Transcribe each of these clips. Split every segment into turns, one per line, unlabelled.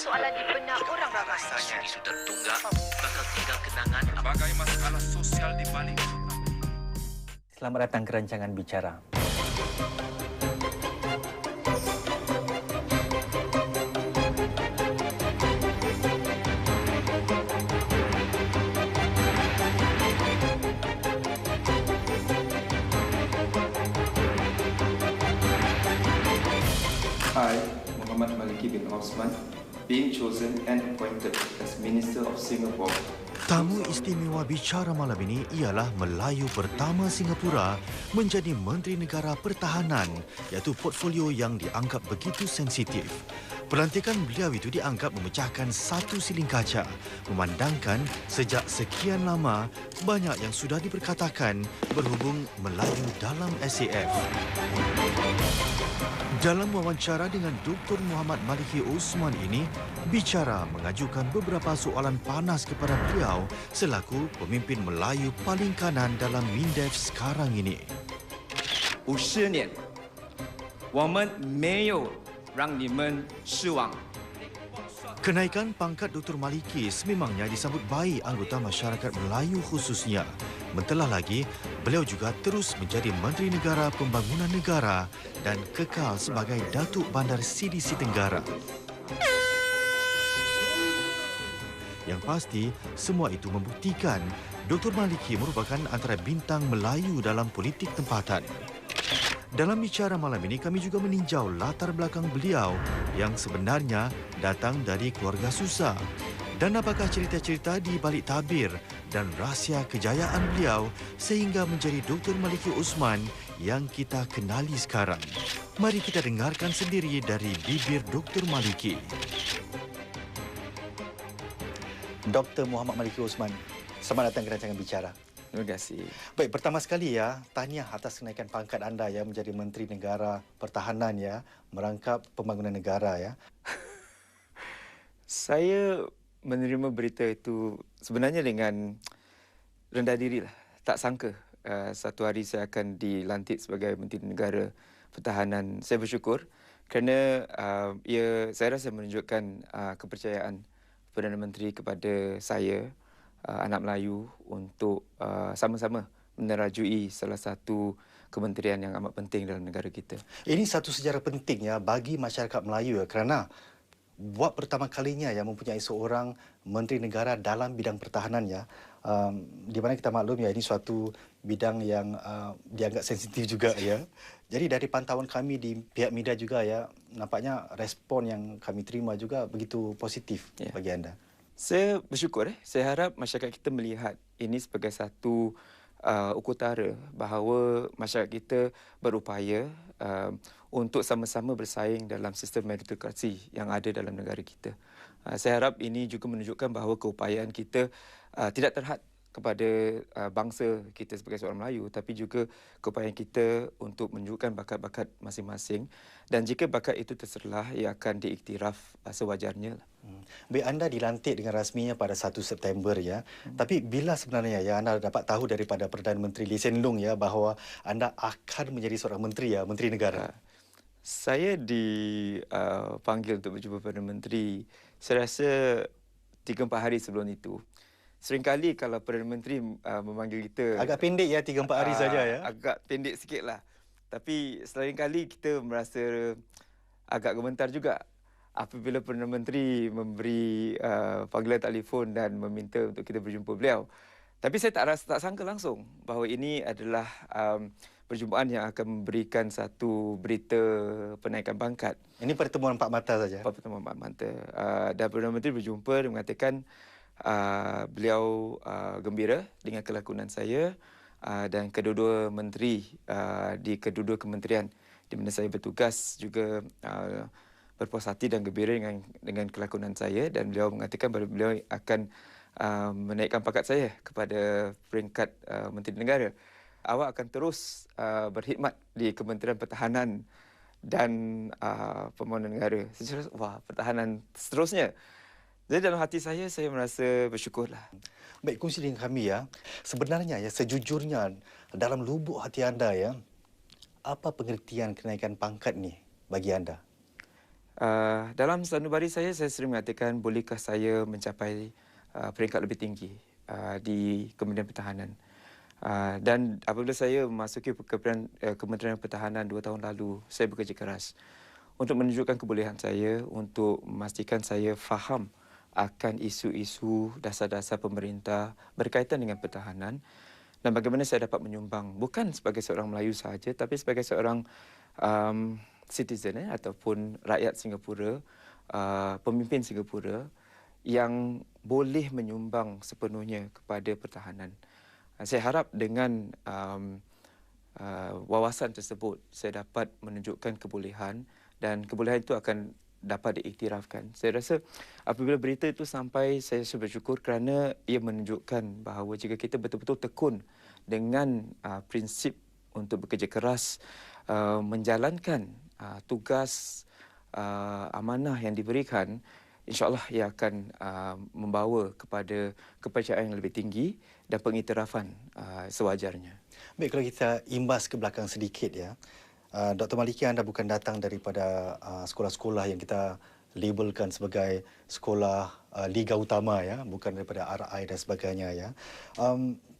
soalan di benak orang ramai.
Rasanya isu tertunggak bakal tinggal kenangan.
Sebagai masalah sosial di balik.
Selamat datang ke rancangan Bicara.
I, Muhammad Maliki bin Osman, being chosen and appointed as Minister of Singapore.
Tamu istimewa bicara malam ini ialah Melayu pertama Singapura menjadi Menteri Negara Pertahanan, iaitu portfolio yang dianggap begitu sensitif. Pelantikan beliau itu dianggap memecahkan satu siling kaca, memandangkan sejak sekian lama banyak yang sudah diperkatakan berhubung Melayu dalam SAF. Dalam wawancara dengan Dr. Muhammad Maliki Osman ini, Bicara mengajukan beberapa soalan panas kepada beliau selaku pemimpin Melayu paling kanan dalam MINDEF sekarang ini.
50年，我们没有让你们失望。
Kenaikan pangkat Dr. Maliki sememangnya disambut baik anggota masyarakat Melayu khususnya. Mentelah lagi, beliau juga terus menjadi Menteri Negara Pembangunan Negara dan kekal sebagai Datuk Bandar CDC Tenggara. Yang pasti, semua itu membuktikan Dr. Maliki merupakan antara bintang Melayu dalam politik tempatan. Dalam bicara malam ini, kami juga meninjau latar belakang beliau yang sebenarnya datang dari keluarga susah. Dan apakah cerita-cerita di balik tabir dan rahsia kejayaan beliau sehingga menjadi Dr. Maliki Osman yang kita kenali sekarang. Mari kita dengarkan sendiri dari bibir Dr. Maliki.
Dr. Muhammad Maliki Osman, selamat datang ke rancangan Bicara.
Terima kasih.
Baik, pertama sekali ya, tahniah atas kenaikan pangkat anda ya menjadi Menteri Negara Pertahanan ya, merangkap pembangunan negara ya.
Saya menerima berita itu sebenarnya dengan rendah diri lah. Tak sangka satu hari saya akan dilantik sebagai Menteri Negara Pertahanan. Saya bersyukur kerana saya rasa menunjukkan kepercayaan Perdana Menteri kepada saya, anak Melayu, untuk sama-sama menerajui salah satu kementerian yang amat penting dalam negara kita.
Ini satu sejarah penting ya bagi masyarakat Melayu ya, kerana buat pertama kalinya ya mempunyai seorang Menteri Negara dalam bidang pertahanan ya. Di mana kita maklum ya ini suatu bidang yang dianggap sensitif juga ya. Jadi dari pantauan kami di pihak media juga ya, nampaknya respon yang kami terima juga begitu positif bagi anda.
Saya bersyukur. Saya harap masyarakat kita melihat ini sebagai satu ukur tara bahawa masyarakat kita berupaya untuk sama-sama bersaing dalam sistem meritokrasi yang ada dalam negara kita. Saya harap ini juga menunjukkan bahawa keupayaan kita tidak terhad kepada bangsa kita sebagai seorang Melayu, tapi juga keupayaan kita untuk menunjukkan bakat-bakat masing-masing, dan jika bakat itu terserlah, ia akan diiktiraf sewajarnya.
Baik, anda dilantik dengan rasminya pada 1 September ya. Tapi bila sebenarnya ya anda dapat tahu daripada Perdana Menteri Lee Hsien Loong ya bahawa anda akan menjadi seorang menteri ya, Menteri Negara?
Saya dipanggil untuk berjumpa Perdana Menteri, saya rasa 3-4 hari sebelum itu. Seringkali kalau Perdana Menteri memanggil kita...
Agak pendek ya, 3-4 hari saja ya?
Agak pendek sikit lah. Tapi seringkali kita merasa agak gemetar juga apabila Perdana Menteri memberi panggilan telefon dan meminta untuk kita berjumpa beliau. Tapi saya tak sangka langsung bahawa ini adalah perjumpaan yang akan memberikan satu berita penaikan pangkat.
Ini pertemuan empat mata saja?
Pertemuan empat mata. Dan Perdana Menteri berjumpa dan mengatakan beliau gembira dengan kelakonan saya dan kedua-dua menteri di kedua-dua kementerian di mana saya bertugas juga berpuas hati dan gembira dengan kelakonan saya, dan beliau mengatakan bahawa beliau akan menaikkan pangkat saya kepada peringkat Menteri Negara. Awak akan terus berkhidmat di Kementerian Pertahanan dan Pembangunan Negara. Saya cakap, wah, pertahanan seterusnya. Jadi dalam hati saya merasa bersyukurlah.
Baik, kongsi dengan kami ya. Sebenarnya ya, sejujurnya dalam lubuk hati anda ya, apa pengertian kenaikan pangkat ni bagi anda?
Dalam sanubari saya sering mengatakan bolehkah saya mencapai peringkat lebih tinggi di Kementerian Pertahanan. Dan apabila saya memasuki Kementerian Pertahanan 2 tahun lalu, saya bekerja keras untuk menunjukkan kebolehan saya, untuk memastikan saya faham akan isu-isu dasar-dasar pemerintah berkaitan dengan pertahanan dan bagaimana saya dapat menyumbang, bukan sebagai seorang Melayu sahaja, tapi sebagai seorang citizen ataupun rakyat Singapura, pemimpin Singapura yang boleh menyumbang sepenuhnya kepada pertahanan. Saya harap dengan wawasan tersebut saya dapat menunjukkan kebolehan dan kebolehan itu akan dapat diiktirafkan. Saya rasa apabila berita itu sampai, saya bersyukur kerana ia menunjukkan bahawa jika kita betul-betul tekun dengan prinsip untuk bekerja keras, menjalankan tugas amanah yang diberikan, InsyaAllah ia akan membawa kepada kepercayaan yang lebih tinggi dan pengiktirafan sewajarnya.
Baik, kalau kita imbas ke belakang sedikit ya, Dr. Maliki, anda bukan datang daripada sekolah-sekolah yang kita labelkan sebagai sekolah liga utama ya, bukan daripada RI dan sebagainya ya.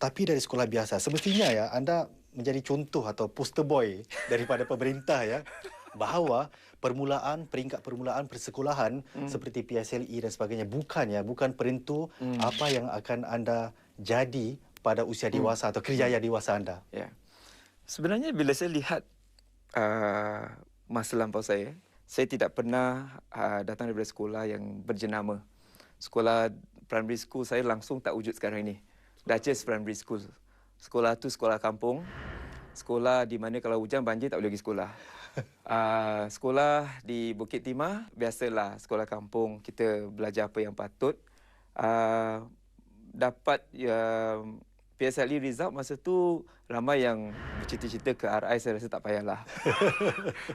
Tapi dari sekolah biasa, semestinya ya anda menjadi contoh atau poster boy daripada pemerintah ya, bahawa peringkat permulaan persekolahan seperti PSLE dan sebagainya bukan penentu apa yang akan anda jadi pada usia dewasa atau kerjaya dewasa anda.
Ya. Sebenarnya bila saya lihat masa lampau saya tidak pernah datang daripada sekolah yang berjenama. Sekolah primary school saya langsung tak wujud sekarang ini. Duchess Primary School. Sekolah tu sekolah kampung. Sekolah di mana kalau hujan banjir tak boleh pergi sekolah. Sekolah di Bukit Timah, biasalah sekolah kampung, kita belajar apa yang patut. Dapat PSLE result masa tu ramai yang bercita-cita ke RI, saya rasa tak payahlah.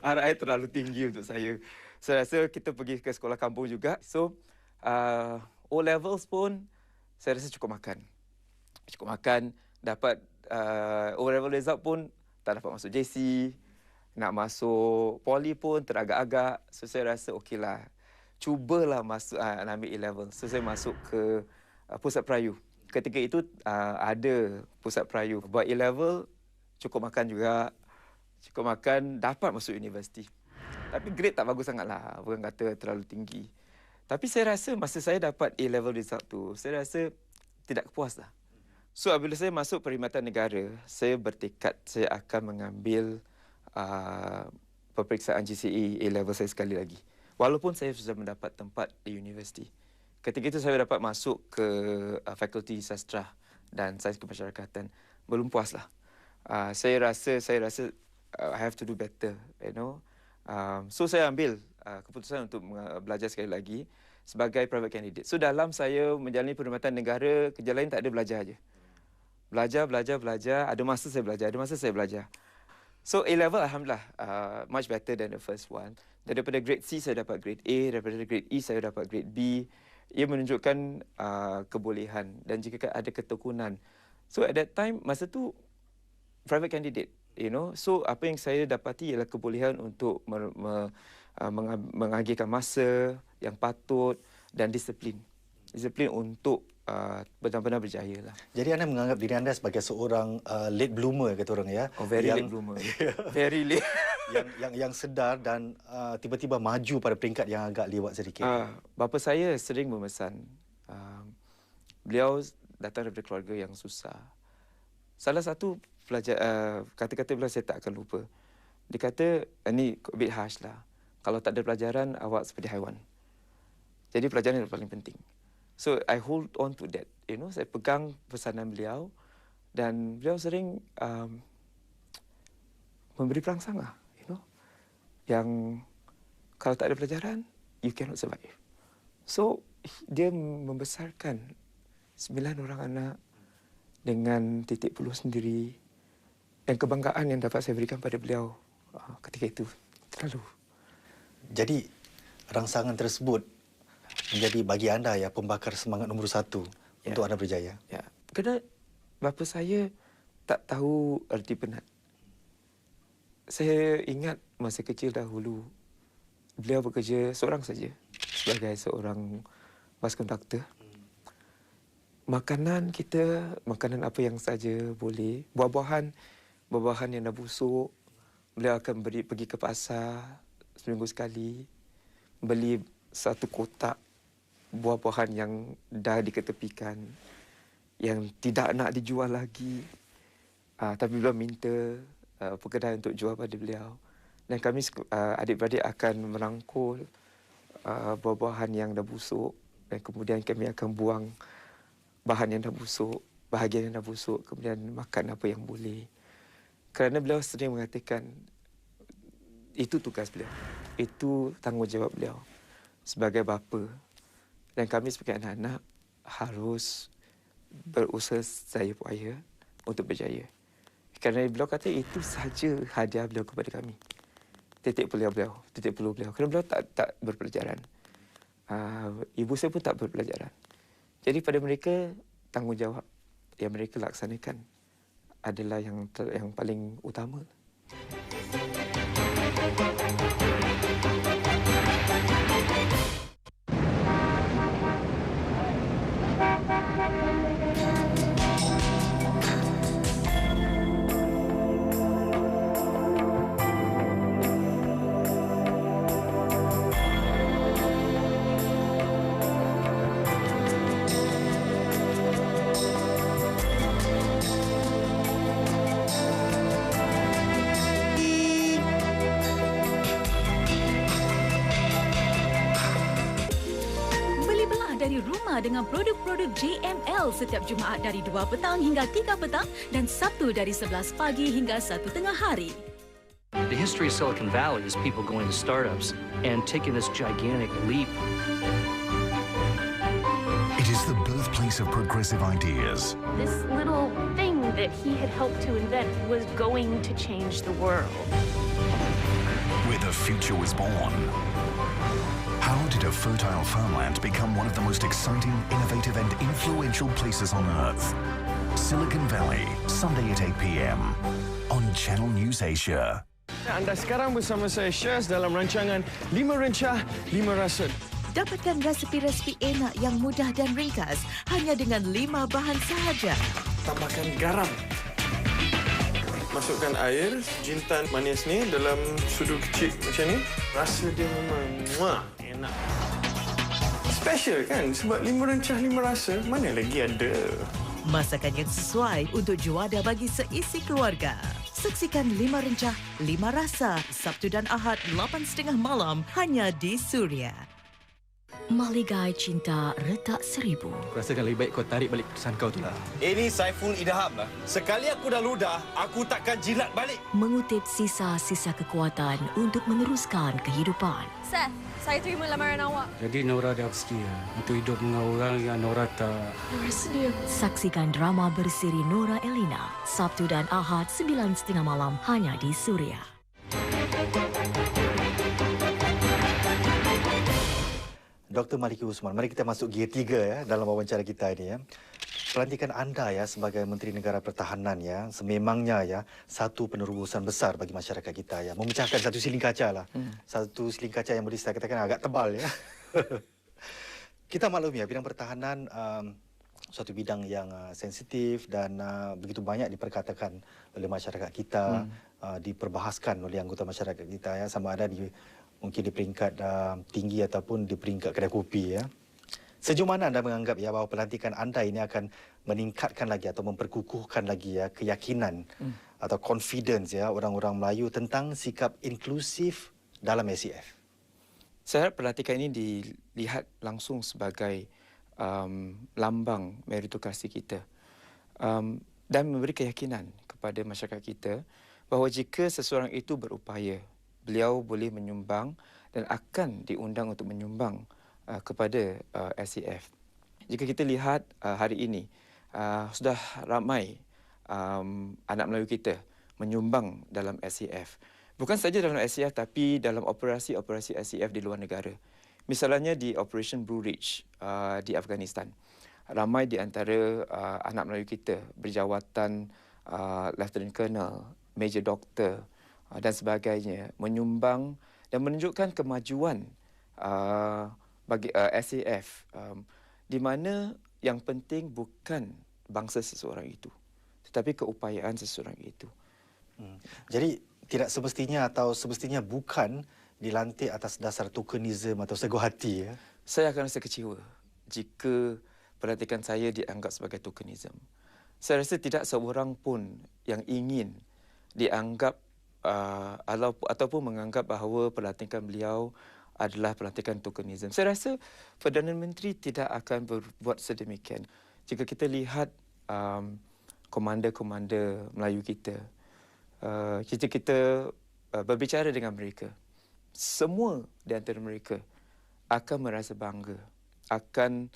RI terlalu tinggi untuk saya. Saya rasa kita pergi ke sekolah kampung juga. So, O-levels pun saya rasa cukup makan. Cukup makan, dapat O-level result pun tak dapat masuk JC. Nak masuk poli pun teragak-agak. So, saya rasa okeylah. Cubalah masuk ambil A-level. So, saya masuk ke Pusat Perayu. Ketika itu ada Pusat Perayu. Buat A-level, cukup makan juga. Cukup makan, dapat masuk universiti. Tapi grade tak bagus sangatlah. Bukan kata terlalu tinggi. Tapi saya rasa masa saya dapat A-level result tu, saya rasa tidak puas lah. So, apabila saya masuk perkhidmatan negara, saya bertekad saya akan mengambil peperiksaan GCE A-level saya sekali lagi. Walaupun saya sudah mendapat tempat di universiti. Ketika itu saya dapat masuk ke Fakulti Sastra dan Sains Kemasyarakatan. Belum puas lah. Saya rasa I have to do better, you know. So saya ambil keputusan untuk belajar sekali lagi sebagai private candidate. So dalam saya menjalani perkhidmatan negara, kerja lain tak ada, belajar aja. Belajar. Ada masa saya belajar. So A-level alhamdulillah much better than the first one. Daripada grade C saya dapat grade A, daripada grade E saya dapat grade B. Ia menunjukkan kebolehan dan jika ada ketekunan. So at that time masa tu private candidate, you know. So apa yang saya dapati ialah kebolehan untuk mengagihkan masa yang patut dan disiplin. Disiplin untuk benar-benar berjaya lah.
Jadi anda menganggap diri anda sebagai seorang late bloomer kata orang ya.
Oh, very late bloomer. Very late.
yang sedar dan tiba-tiba maju pada peringkat yang agak lewat sedikit.
Bapa saya sering memesan. Beliau datang daripada keluarga yang susah. Salah satu pelajar kata-kata beliau saya tak akan lupa. Dia kata, ini a bit harsh lah. Kalau tak ada pelajaran, awak seperti haiwan. Jadi pelajaran yang paling penting. So I hold on to that, you know. Saya pegang pesanan beliau dan beliau sering memberi perangsang lah, you know. Yang kalau tak ada pelajaran, you cannot survive. So dia membesarkan 9 orang anak dengan titik puluh sendiri. Dan kebanggaan yang dapat saya berikan pada beliau ketika itu terlalu.
Jadi rangsangan tersebut menjadi bagi anda ya pembakar semangat nombor 1 untuk anda berjaya.
Ya, kerana bapa saya tak tahu erti penat. Saya ingat masa kecil dahulu beliau bekerja seorang saja sebagai seorang bas konduktor. Makanan kita, makanan apa yang saja boleh. Buah-buahan yang dah busuk, beliau akan pergi ke pasar seminggu sekali, beli satu kotak buah-buahan yang dah diketepikan, yang tidak nak dijual lagi. Tapi beliau minta pekedai untuk jual pada beliau. Dan kami adik-beradik akan merangkul buah-buahan yang dah busuk, dan kemudian kami akan buang bahan yang dah busuk, bahagian yang dah busuk, kemudian makan apa yang boleh. Kerana beliau sering mengatakan itu tugas beliau, itu tanggungjawab beliau sebagai bapa. Dan kami sebagai anak-anak harus berusaha sedaya upaya untuk berjaya. Kerana beliau kata itu sahaja hadiah beliau kepada kami. Titik peluh beliau. Kerana beliau tak berpelajaran. Ibu saya pun tak berpelajaran. Jadi pada mereka, tanggungjawab yang mereka laksanakan adalah yang paling utama.
Dari rumah dengan produk-produk JML setiap Jumaat dari 2 petang hingga 3 petang dan Sabtu dari 11 pagi hingga 1 tengah hari.
The history of Silicon Valley is people going to startups and taking this gigantic leap.
It is the birthplace of progressive ideas.
This little thing that he had helped to invent was going to change the world.
Where the future was born. How did a fertile farmland become one of the most exciting, innovative and influential places on Earth? Silicon Valley, Sunday at 8 p.m. on Channel News Asia.
Anda sekarang bersama saya Syaz dalam rancangan 5 Rencah, 5 Rasa.
Dapatkan resepi-resepi enak yang mudah dan ringkas hanya dengan 5 bahan sahaja.
Tambahkan garam. Masukkan air, jintan manis ni dalam sudu kecil macam ni. Rasa dia memang enak. Special kan? Sebab 5 rencah, 5 rasa, mana lagi ada.
Masakan yang sesuai untuk juada bagi seisi keluarga. Saksikan 5 rencah, 5 rasa, Sabtu dan Ahad 8.30 malam hanya di Suria.
Maligai Cinta Retak 1000.
Rasakan lebih baik kau tarik balik keputusan kau tu lah.
Ini Saiful Idham lah. Sekali aku dah ludah, aku takkan jilat balik.
Mengutip sisa-sisa kekuatan untuk meneruskan kehidupan.
Seth, saya terima lamaran awak.
Jadi Nora dah setia untuk hidup dengan orang yang Nora tak.
Nora sedia.
Saksikan drama berseri Nora Elina, Sabtu dan Ahad 9.30 malam hanya di Suria.
Dr. Maliki Usman, mari kita masuk gear 3 ya dalam wawancara kita ini ya. Pelantikan anda ya sebagai Menteri Negara Pertahanan ya sememangnya ya satu penerobosan besar bagi masyarakat kita ya, memecahkan satu siling kaca lah. Satu siling kaca yang boleh saya katakan agak tebal ya. Kita maklum ya bidang pertahanan suatu bidang yang sensitif dan begitu banyak diperkatakan oleh masyarakat kita, diperbahaskan oleh anggota masyarakat kita ya, sama ada mungkin di peringkat tinggi ataupun di peringkat kedai kopi ya. Sejauh mana anda menganggap ya bahawa pelantikan anda ini akan meningkatkan lagi atau memperkukuhkan lagi ya keyakinan atau confidence ya orang-orang Melayu tentang sikap inklusif dalam SAF?
Saya harap pelantikan ini dilihat langsung sebagai lambang meritokrasi kita dan memberi keyakinan kepada masyarakat kita bahawa jika seseorang itu berupaya, beliau boleh menyumbang dan akan diundang untuk menyumbang kepada SAF. Jika kita lihat hari ini, sudah ramai anak Melayu kita menyumbang dalam SAF. Bukan saja dalam SAF tapi dalam operasi-operasi SAF di luar negara. Misalnya di Operation Blue Ridge di Afghanistan. Ramai di antara anak Melayu kita berjawatan Lieutenant Colonel, Major Doctor dan sebagainya menyumbang dan menunjukkan kemajuan bagi SAF, di mana yang penting bukan bangsa seseorang itu, tetapi keupayaan seseorang itu.
Jadi tidak semestinya atau semestinya bukan dilantik atas dasar tokenisme atau sego hati, ya?
Saya akan rasa kecewa jika pelantikan saya dianggap sebagai tokenisme. Saya rasa tidak seorang pun yang ingin dianggap ataupun menganggap bahawa pelantikan beliau adalah pelantikan tokenisme. Saya rasa Perdana Menteri tidak akan berbuat sedemikian. Jika kita lihat komander-komander Melayu kita, jika kita berbicara dengan mereka, semua di antara mereka akan merasa bangga akan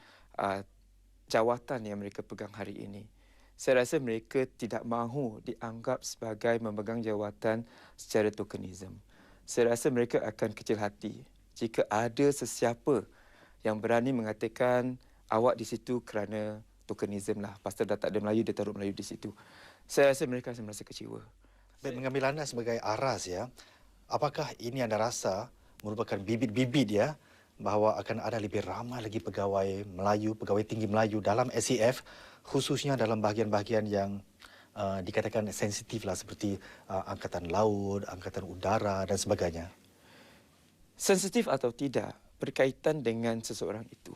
jawatan yang mereka pegang hari ini. Saya rasa mereka tidak mahu dianggap sebagai memegang jawatan secara tokenisme. Saya rasa mereka akan kecil hati jika ada sesiapa yang berani mengatakan awak di situ kerana tokenisme lah. Pasal dah tak ada Melayu, dia taruh Melayu di situ. Saya rasa mereka akan merasa kecewa.
Baik, mengambil anda sebagai aras, ya, apakah ini anda rasa merupakan bibit-bibit, ya, bahawa akan ada lebih ramai lagi pegawai Melayu, pegawai tinggi Melayu dalam SAF, khususnya dalam bahagian-bahagian yang dikatakan sensitif lah, seperti Angkatan Laut, Angkatan Udara dan sebagainya?
Sensitif atau tidak berkaitan dengan seseorang itu.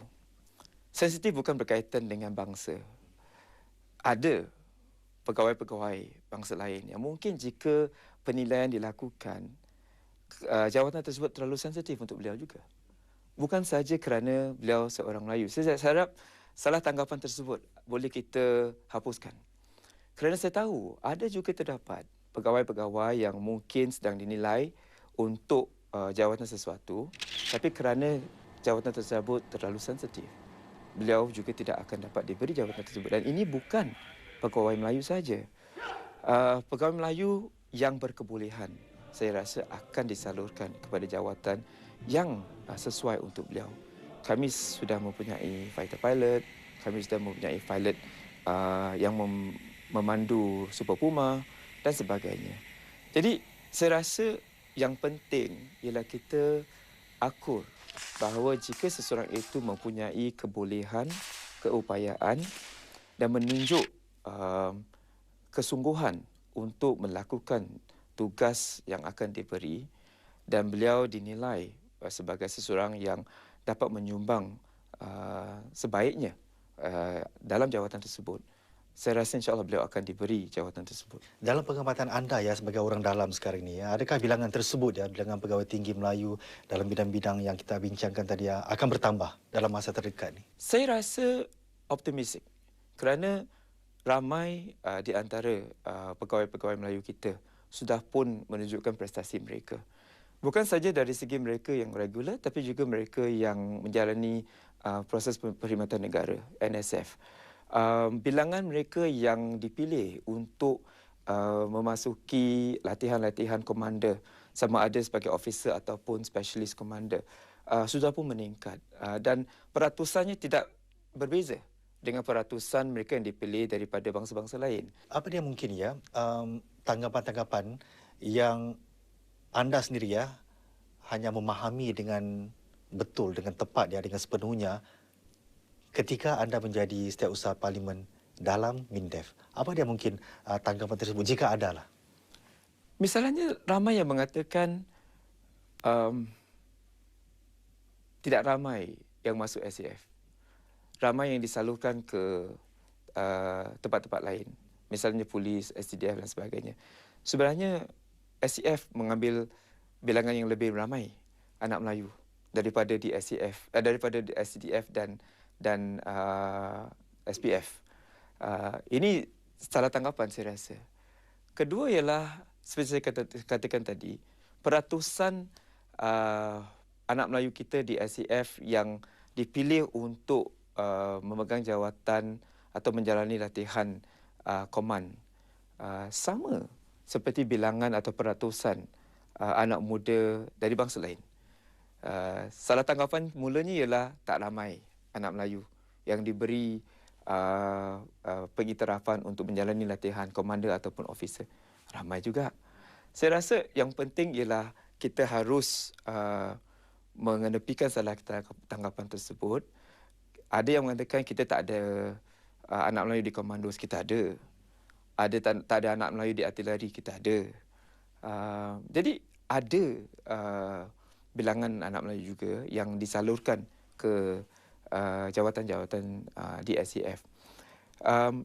Sensitif bukan berkaitan dengan bangsa. Ada pegawai-pegawai bangsa lain yang mungkin jika penilaian dilakukan, jawatan tersebut terlalu sensitif untuk beliau juga. Bukan sahaja kerana beliau seorang Melayu. Saya harap salah tanggapan tersebut boleh kita hapuskan. Kerana saya tahu ada juga terdapat pegawai-pegawai yang mungkin sedang dinilai untuk jawatan sesuatu, tapi kerana jawatan tersebut terlalu sensitif, beliau juga tidak akan dapat diberi jawatan tersebut. Dan ini bukan pegawai Melayu saja. Pegawai Melayu yang berkebolehan, saya rasa akan disalurkan kepada jawatan yang sesuai untuk beliau. Kami sudah mempunyai fighter pilot, kami sudah mempunyai pilot yang memandu Super Puma dan sebagainya. Jadi saya rasa yang penting ialah kita akur bahawa jika seseorang itu mempunyai kebolehan, keupayaan dan menunjuk kesungguhan untuk melakukan tugas yang akan diberi, dan beliau dinilai sebagai seseorang yang dapat menyumbang sebaiknya dalam jawatan tersebut, saya rasa insya-Allah beliau akan diberi jawatan tersebut.
Dalam pengamatan anda, ya, sebagai orang dalam sekarang ini, ya, adakah bilangan tersebut, ya, bilangan pegawai tinggi Melayu dalam bidang-bidang yang kita bincangkan tadi, ya, akan bertambah dalam masa terdekat ini?
Saya rasa optimistik kerana ramai di antara pegawai-pegawai Melayu kita sudah pun menunjukkan prestasi mereka. Bukan saja dari segi mereka yang regular, tapi juga mereka yang menjalani proses perkhidmatan negara, NSF. Bilangan mereka yang dipilih untuk memasuki latihan-latihan komander, sama ada sebagai officer ataupun specialist komander, sudah pun meningkat. Dan peratusannya tidak berbeza dengan peratusan mereka yang dipilih daripada bangsa-bangsa lain.
Apa dia mungkin, ya, tanggapan-tanggapan yang anda sendiri, ya, hanya memahami dengan betul, dengan tepat, ya, dengan sepenuhnya ketika anda menjadi Setiausaha Parlimen dalam MINDEF? Apa dia mungkin tanggapan tersebut, jika ada lah?
Misalnya ramai yang mengatakan tidak ramai yang masuk SAF. Ramai yang disalurkan ke tempat-tempat lain. Misalnya polis, SDF dan sebagainya. Sebenarnya SAF mengambil bilangan yang lebih ramai anak Melayu daripada di SAF, daripada di SDF dan SPF. Ini salah tanggapan saya rasa. Kedua ialah seperti saya katakan tadi, peratusan anak Melayu kita di SAF yang dipilih untuk memegang jawatan atau menjalani latihan koman sama seperti bilangan atau peratusan anak muda dari bangsa lain. Salah tanggapan mulanya ialah tak ramai anak Melayu yang diberi pengiktirafan untuk menjalani latihan komander ataupun officer. Ramai juga. Saya rasa yang penting ialah kita harus mengenepikan salah tanggapan tersebut. Ada yang mengatakan kita tak ada anak Melayu di komandos, kita ada. Tak ada anak Melayu di artileri, kita ada. Jadi ada bilangan anak Melayu juga yang disalurkan ke jawatan-jawatan di SAF.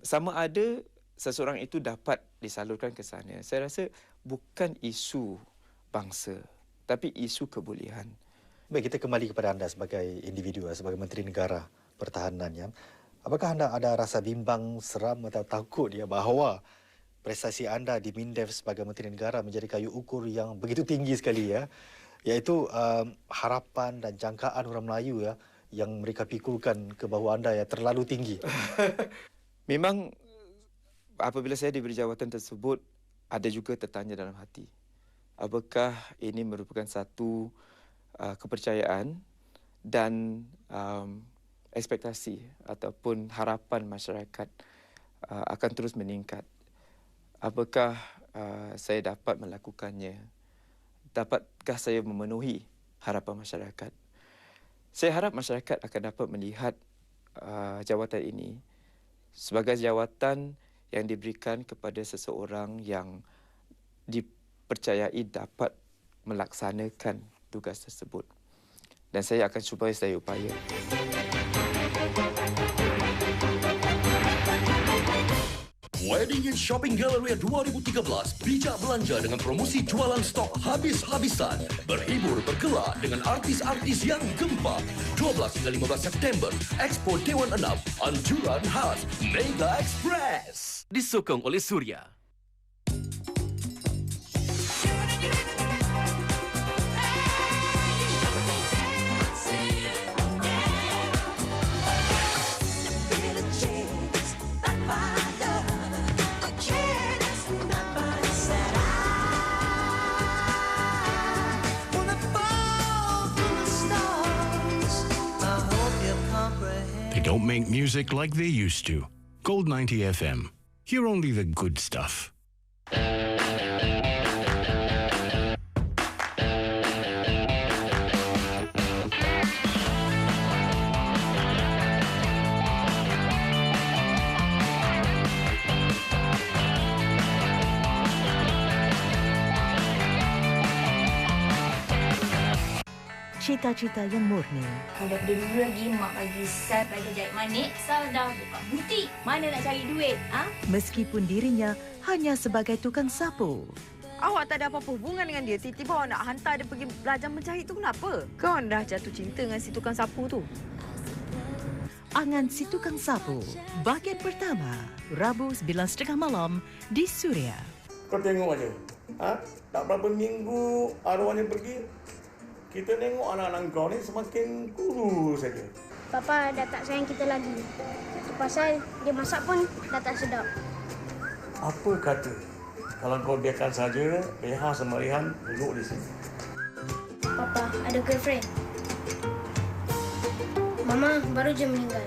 Sama ada seseorang itu dapat disalurkan ke sana. Saya rasa bukan isu bangsa, tapi isu kebolehan.
Baik, kita kembali kepada anda sebagai individu, sebagai Menteri Negara Pertahanan. Ya. Apakah anda ada rasa bimbang, seram atau takut bahawa prestasi anda di MINDEF sebagai Menteri Negara menjadi kayu ukur yang begitu tinggi sekali, iaitu harapan dan jangkaan orang Melayu yang mereka pikulkan ke bahu anda terlalu tinggi?
Memang apabila saya diberi jawatan tersebut, ada juga tertanya dalam hati. Apakah ini merupakan satu kepercayaan dan ekspektasi ataupun harapan masyarakat akan terus meningkat? Apakah saya dapat melakukannya? Dapatkah saya memenuhi harapan masyarakat? Saya harap masyarakat akan dapat melihat jawatan ini sebagai jawatan yang diberikan kepada seseorang yang dipercayai dapat melaksanakan tugas tersebut. Dan saya akan cuba sedaya upaya.
Wedding and Shopping Galleria 2013 bijak belanja dengan promosi jualan stok habis-habisan. Berhibur bergelak dengan artis-artis yang gempak. 12 hingga 15 September, Expo Dewan 6, anjuran khas Mega Express. Disokong oleh Suria.
They don't make music like they used to. Gold 90 FM. Hear only the good stuff.
Cita-cita yang murni.
Daripada dulu lagi, mak bagi Sal belajar jahit manik, Sal dah buka butik. Mana nak cari duit?
Meskipun dirinya hanya sebagai tukang sapu.
Awak tak ada apa-apa hubungan dengan dia. Tiba-tiba awak nak hantar dia pergi belajar menjahit tu kenapa? Kau dah jatuh cinta dengan si tukang sapu tu.
Angan si tukang sapu. Bahagian pertama, Rabu 9.30 malam di Suria.
Kau tengok aja. Tak berapa minggu arwahnya pergi. Kita tengok anak-anak kau ni semakin kurus saja.
Papa dah tak sayang kita lagi. Itu pasal dia masak pun dah tak sedap.
Apa kata kalau kau biarkan saja Reha sama Rehan duduk di sini?
Papa ada girlfriend. Mama baru je meninggal.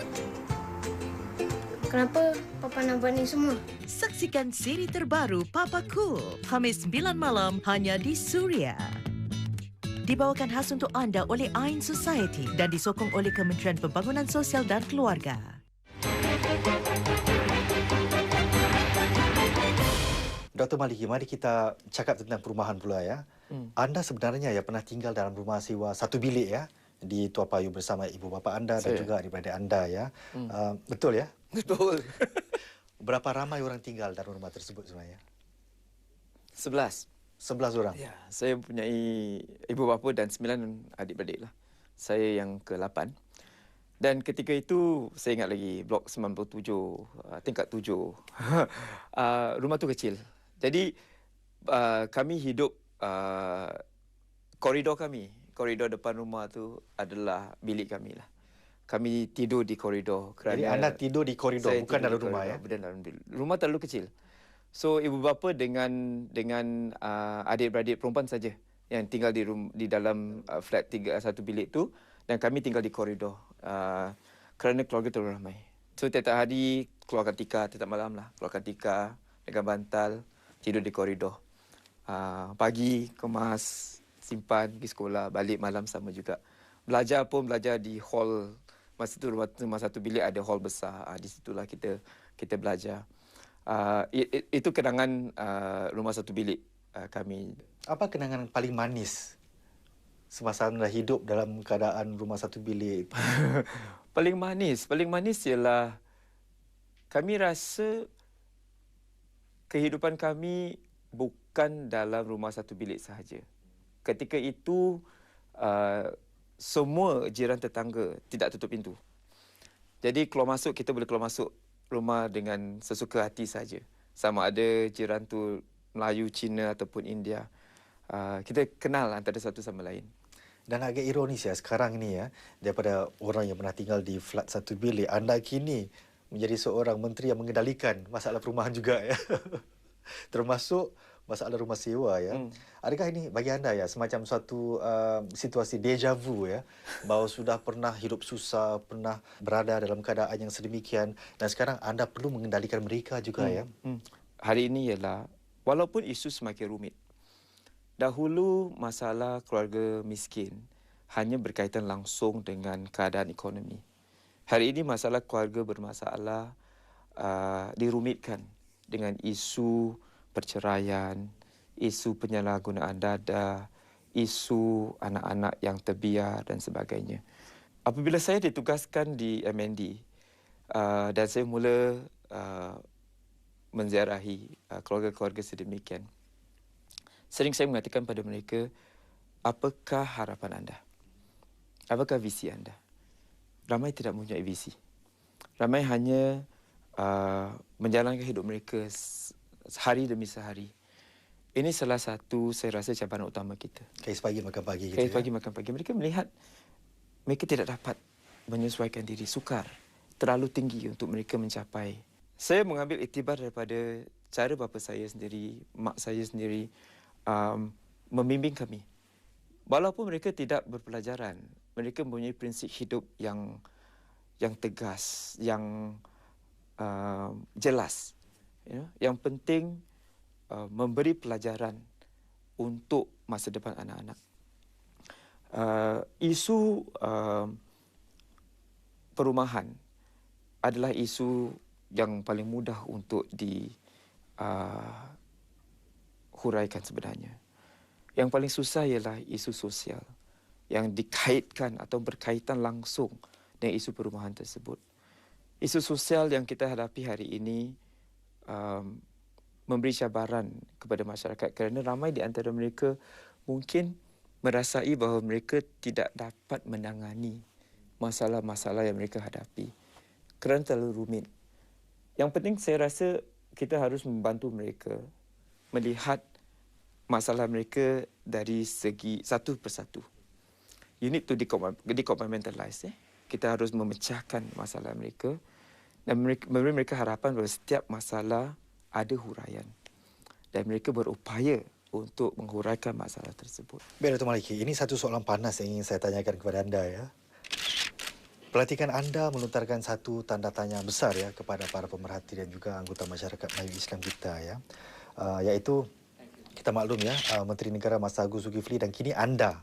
Kenapa Papa nak buat ni semua?
Saksikan siri terbaru Papa Cool, Khamis 9 malam hanya di Suria. Dibawakan khas untuk anda oleh Ain Society dan disokong oleh Kementerian Pembangunan Sosial dan Keluarga.
Dr. Maliki, mari kita cakap tentang perumahan pula Anda sebenarnya pernah tinggal dalam rumah sewa satu bilik di Tua Payoh bersama ibu bapa anda dan juga adik-beradik anda Betul ya?
Betul.
Berapa ramai orang tinggal dalam rumah tersebut sebenarnya?
11
orang?
Ya, saya mempunyai ibu bapa dan 9 adik-beradik lah. Saya yang ke-8. Dan ketika itu, saya ingat lagi, blok 97, tingkat 7. Rumah tu kecil. Jadi, kami hidup, koridor depan rumah tu adalah bilik kami lah. Kami tidur di koridor.
Jadi anda tidur di koridor, bukan dalam rumah
Dalam rumah terlalu kecil. So ibu bapa dengan adik-beradik perempuan saja yang tinggal di dalam flat satu bilik tu, dan kami tinggal di koridor kerana keluarga terlalu ramai. So tiap hari keluarkan tikar, tiap malam lah keluarkan tikar dengan bantal, tidur di koridor. Pagi kemas, simpan, pergi sekolah, balik malam sama juga. Belajar pun belajar di hall. Masa tu rumah satu bilik ada hall besar. Di situlah kita belajar. Itu kenangan rumah satu bilik kami.
Apa kenangan paling manis semasa anda hidup dalam keadaan rumah satu bilik?
Paling manis ialah kami rasa kehidupan kami bukan dalam rumah satu bilik sahaja. Ketika itu semua jiran tetangga tidak tutup pintu. Jadi keluar masuk, kita boleh keluar masuk rumah dengan sesuka hati saja. Sama ada jiran tu Melayu, Cina ataupun India. Kita kenal antara satu sama lain.
Dan agak ironis ya, sekarang ni ya, daripada orang yang pernah tinggal di flat satu bilik, anda kini menjadi seorang menteri yang mengendalikan masalah perumahan juga ya. Termasuk masalah rumah sewa ya. Adakah ini bagi anda ya semacam suatu situasi deja vu ya, bahawa sudah pernah hidup susah, pernah berada dalam keadaan yang sedemikian dan sekarang anda perlu mengendalikan mereka juga ya.
Hari ini ialah walaupun isu semakin rumit. Dahulu masalah keluarga miskin hanya berkaitan langsung dengan keadaan ekonomi. Hari ini masalah keluarga bermasalah dirumitkan dengan isu perceraian, isu penyalahgunaan dada, isu anak-anak yang terbiar dan sebagainya. Apabila saya ditugaskan di MND dan saya mula menziarahi keluarga-keluarga sedemikian, sering saya mengatakan pada mereka, apakah harapan anda? Apakah visi anda? Ramai tidak mempunyai visi. Ramai hanya menjalankan hidup mereka sehari demi sehari. Ini salah satu saya rasa cabaran utama kita.
Kais pagi makan pagi.
Kais pagi makan pagi. Mereka melihat mereka tidak dapat menyesuaikan diri. Sukar. Terlalu tinggi untuk mereka mencapai. Saya mengambil iktibar daripada cara bapa saya sendiri, mak saya sendiri membimbing kami. Walaupun mereka tidak berpelajaran, mereka mempunyai prinsip hidup yang tegas, yang jelas. Yang penting memberi pelajaran untuk masa depan anak-anak. Isu perumahan adalah isu yang paling mudah untuk huraikan sebenarnya. Yang paling susah ialah isu sosial yang dikaitkan atau berkaitan langsung dengan isu perumahan tersebut. Isu sosial yang kita hadapi hari ini memberi cabaran kepada masyarakat kerana ramai di antara mereka mungkin merasai bahawa mereka tidak dapat menangani masalah-masalah yang mereka hadapi kerana terlalu rumit. Yang penting saya rasa kita harus membantu mereka melihat masalah mereka dari segi satu persatu. You need to decompartmentalize. Kita harus memecahkan masalah mereka dan memberi mereka harapan bahawa setiap masalah ada huraian dan mereka berupaya untuk menghuraikan masalah tersebut.
Baik, Dr. Maliki, ini satu soalan panas yang ingin saya tanyakan kepada anda ya. Pelantikan anda melontarkan satu tanda tanya besar ya kepada para pemerhati dan juga anggota masyarakat Melayu Islam kita ya. Iaitu kita maklum ya, Menteri Negara Masa Agung Zulkifli dan kini anda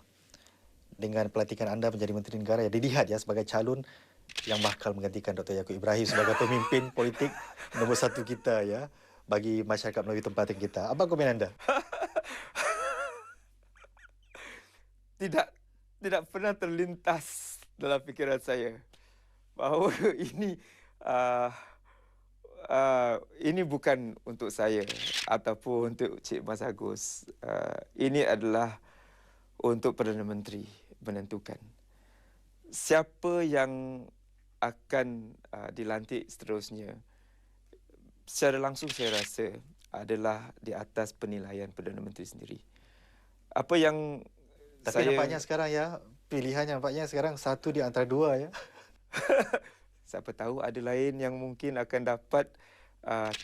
dengan pelantikan anda menjadi Menteri Negara yang dilihat ya sebagai calon yang bakal menggantikan Dr. Yaakob Ibrahim sebagai pemimpin politik nombor satu kita ya bagi masyarakat Melayu tempatan kita. Apa komen anda?
Tidak pernah terlintas dalam fikiran saya bahawa ini bukan untuk saya ataupun untuk Cik Mas Agus. Ini adalah untuk Perdana Menteri menentukan siapa yang akan dilantik seterusnya. Secara langsung saya rasa adalah di atas penilaian Perdana Menteri sendiri. Apa yang
tapi nampaknya sekarang ya, pilihannya nampaknya sekarang satu di antara dua ya.
Siapa tahu ada lain yang mungkin akan dapat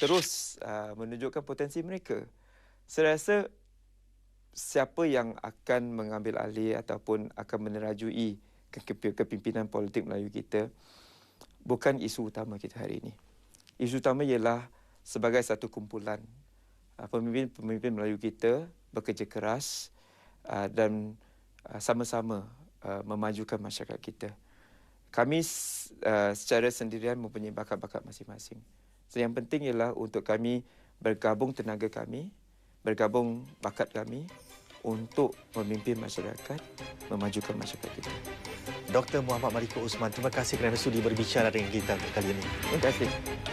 terus menunjukkan potensi mereka. Saya rasa siapa yang akan mengambil alih ataupun akan menerajui kepimpinan politik Melayu kita bukan isu utama kita hari ini. Isu utama ialah sebagai satu kumpulan pemimpin-pemimpin Melayu kita bekerja keras dan sama-sama memajukan masyarakat kita. Kami secara sendirian mempunyai bakat-bakat masing-masing. So, yang penting ialah untuk kami bergabung tenaga kami, bergabung bakat kami untuk memimpin masyarakat, memajukan masyarakat kita.
Dr. Muhammad Malik Osman, terima kasih kerana sudi berbicara dengan kita kali ini.
Terima kasih.